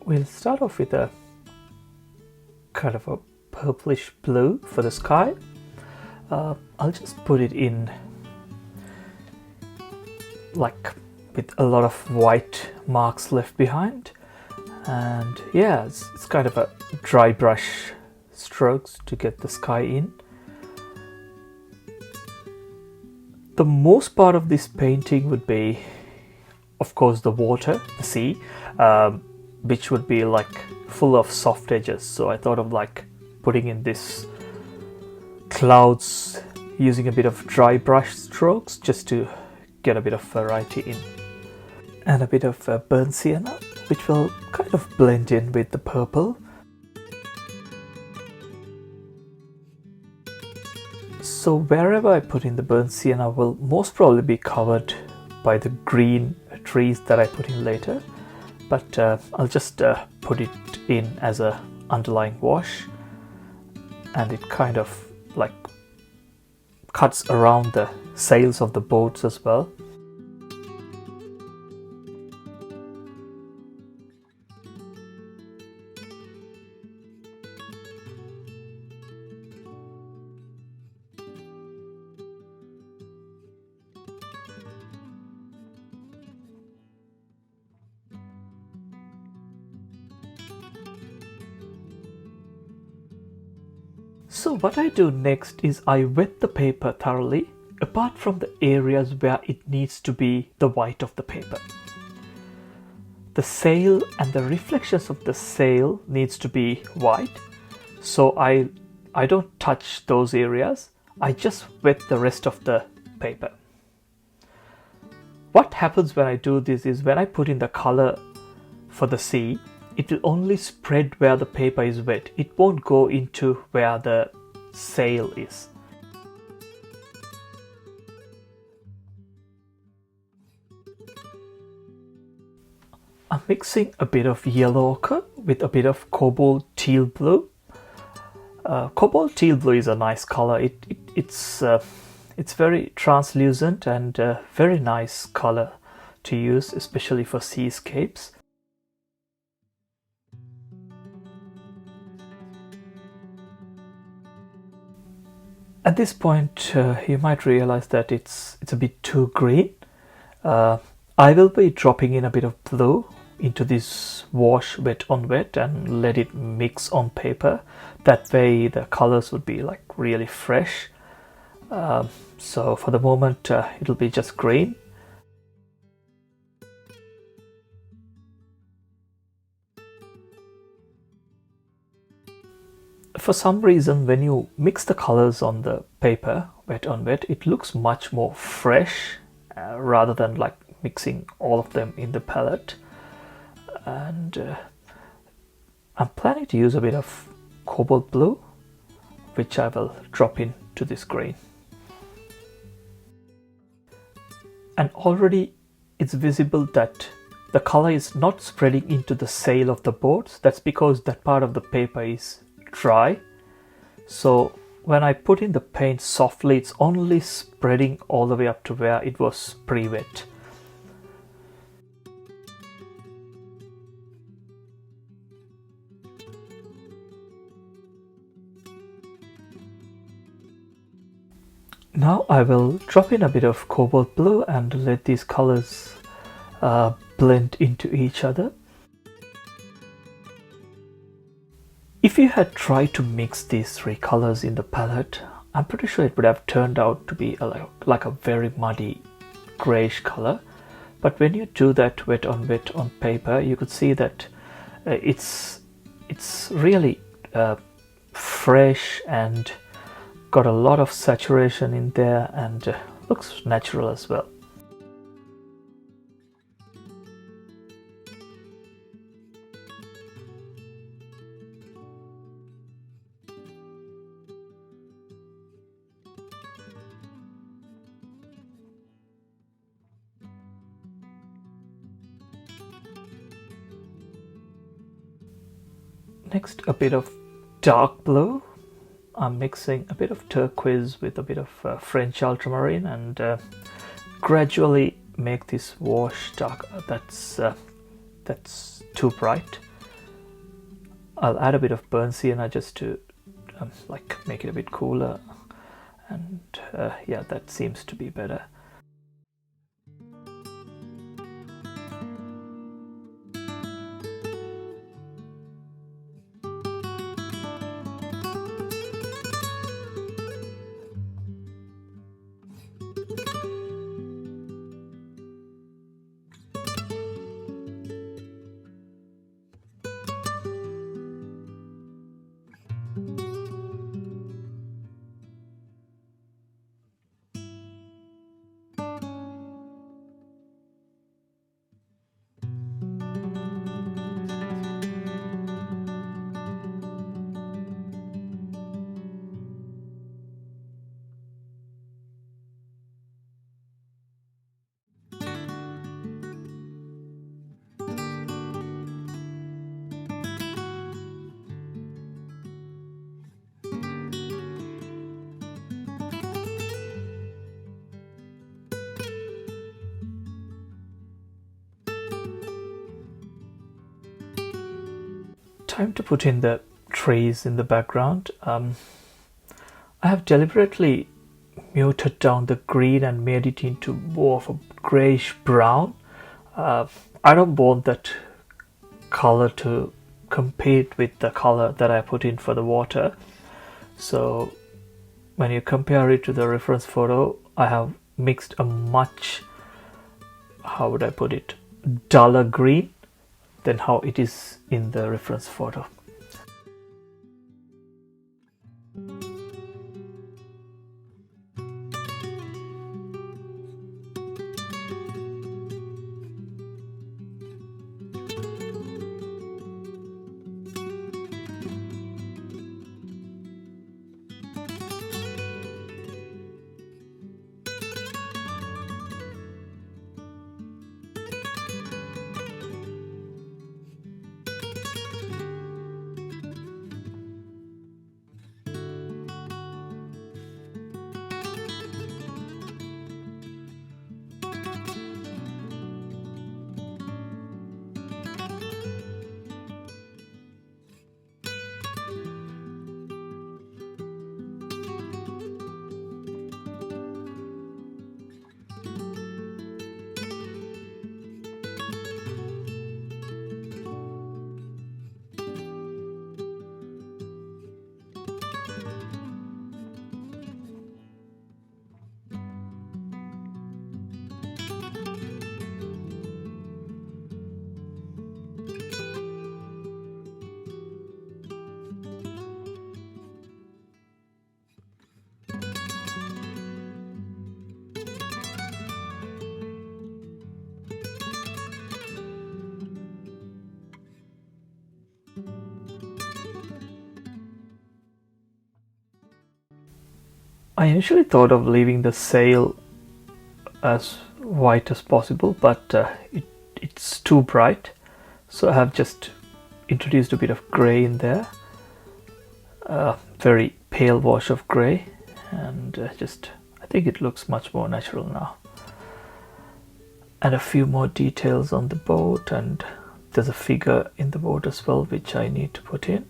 we'll start off with a kind of a purplish blue for the sky. I'll just put it in like with a lot of white marks left behind, and yeah, it's kind of a dry brush strokes to get the sky in. The most part of this painting would be, of course, the water, the sea, which would be like full of soft edges. So I thought of like putting in this clouds using a bit of dry brush strokes just to get a bit of variety in. And a bit of burnt sienna, which will kind of blend in with the purple. So wherever I put in the burnt sienna will most probably be covered by the green trees that I put in later, but I'll just put it in as a underlying wash, and it kind of like cuts around the sails of the boats as well. So what I do next is I wet the paper thoroughly, apart from the areas where it needs to be the white of the paper. The sail and the reflections of the sail needs to be white, so I don't touch those areas, I just wet the rest of the paper. What happens when I do this is when I put in the color for the sea, it will only spread where the paper is wet. It won't go into where the sail is. I'm mixing a bit of yellow ochre with a bit of cobalt teal blue. Cobalt teal blue is a nice color. It's very translucent and very nice color to use, especially for seascapes. At this point, you might realize that it's a bit too green. I will be dropping in a bit of blue into this wash wet on wet and let it mix on paper. That way the colors would be like really fresh. So for the moment, it'll be just green. For some reason, when you mix the colors on the paper wet on wet, it looks much more fresh rather than like mixing all of them in the palette. And I'm planning to use a bit of cobalt blue, which I will drop into this green. And already it's visible that the color is not spreading into the sail of the boats. That's because that part of the paper is dry. So when I put in the paint softly, it's only spreading all the way up to where it was pre-wet. Now I will drop in a bit of cobalt blue and let these colors blend into each other. If you had tried to mix these three colors in the palette, I'm pretty sure it would have turned out to be like a very muddy grayish color. But when you do that wet on paper, you could see that it's really fresh and got a lot of saturation in there, and looks natural as well. Next, a bit of dark blue. I'm mixing a bit of turquoise with a bit of French ultramarine and gradually make this wash darker. That's too bright. I'll add a bit of burnt sienna just to like make it a bit cooler, and yeah, that seems to be better. Time to put in the trees in the background. I have deliberately muted down the green and made it into more of a grayish brown. I don't want that color to compete with the color that I put in for the water. So when you compare it to the reference photo, I have mixed a much, how would I put it, duller green than how it is in the reference photo. I initially thought of leaving the sail as white as possible, but it's too bright, so I have just introduced a bit of grey in there, very pale wash of grey, and I think it looks much more natural now. And a few more details on the boat, and there's a figure in the boat as well which I need to put in.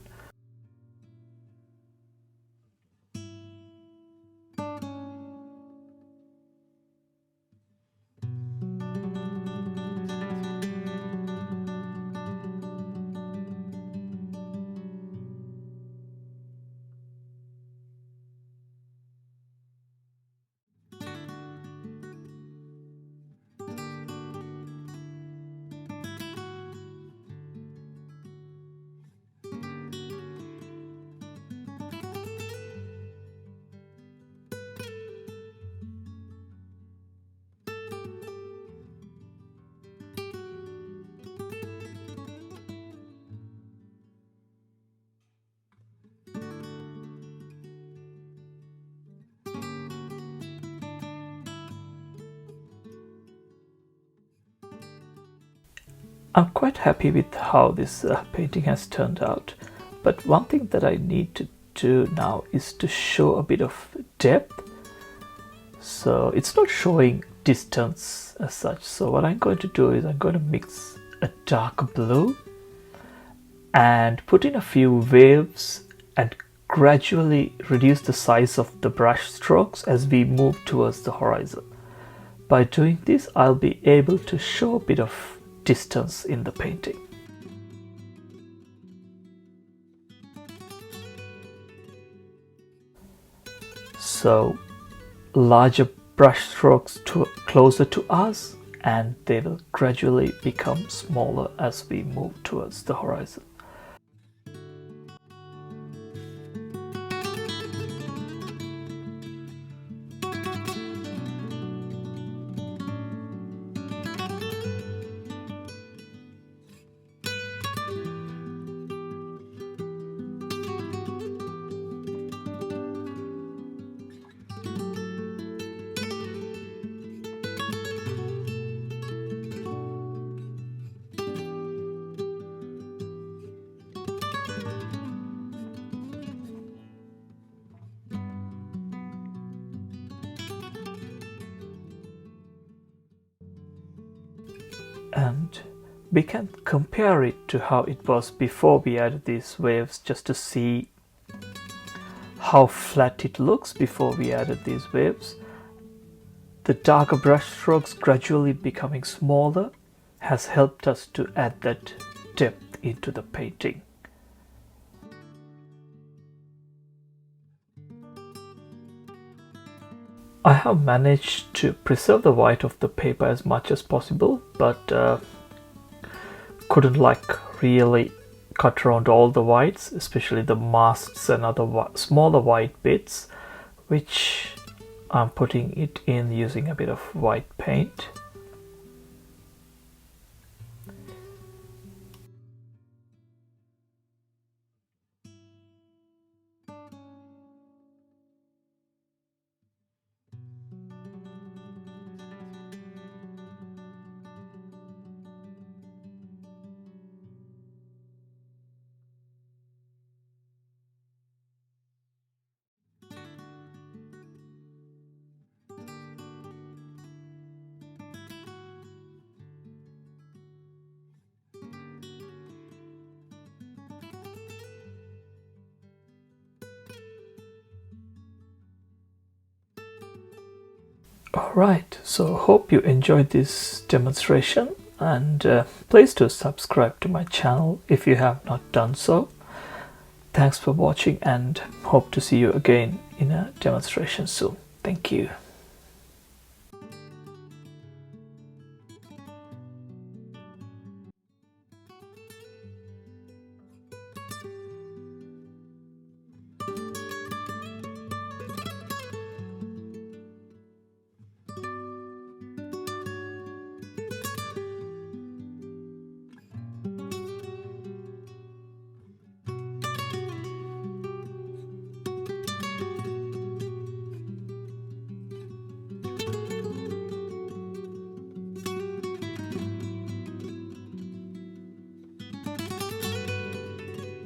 I'm quite happy with how this painting has turned out, but one thing that I need to do now is to show a bit of depth. So it's not showing distance as such. So what I'm going to do is I'm going to mix a dark blue and put in a few waves and gradually reduce the size of the brush strokes as we move towards the horizon. By doing this, I'll be able to show a bit of distance in the painting. So larger brush strokes closer to us, and they will gradually become smaller as we move towards the horizon. And we can compare it to how it was before we added these waves, just to see how flat it looks before we added these waves. The darker brush strokes gradually becoming smaller has helped us to add that depth into the painting. I have managed to preserve the white of the paper as much as possible, but couldn't really cut around all the whites, especially the masks and other smaller white bits, which I'm putting it in using a bit of white paint. Alright, so hope you enjoyed this demonstration, and please do subscribe to my channel if you have not done so. Thanks for watching, and hope to see you again in a demonstration soon. Thank you.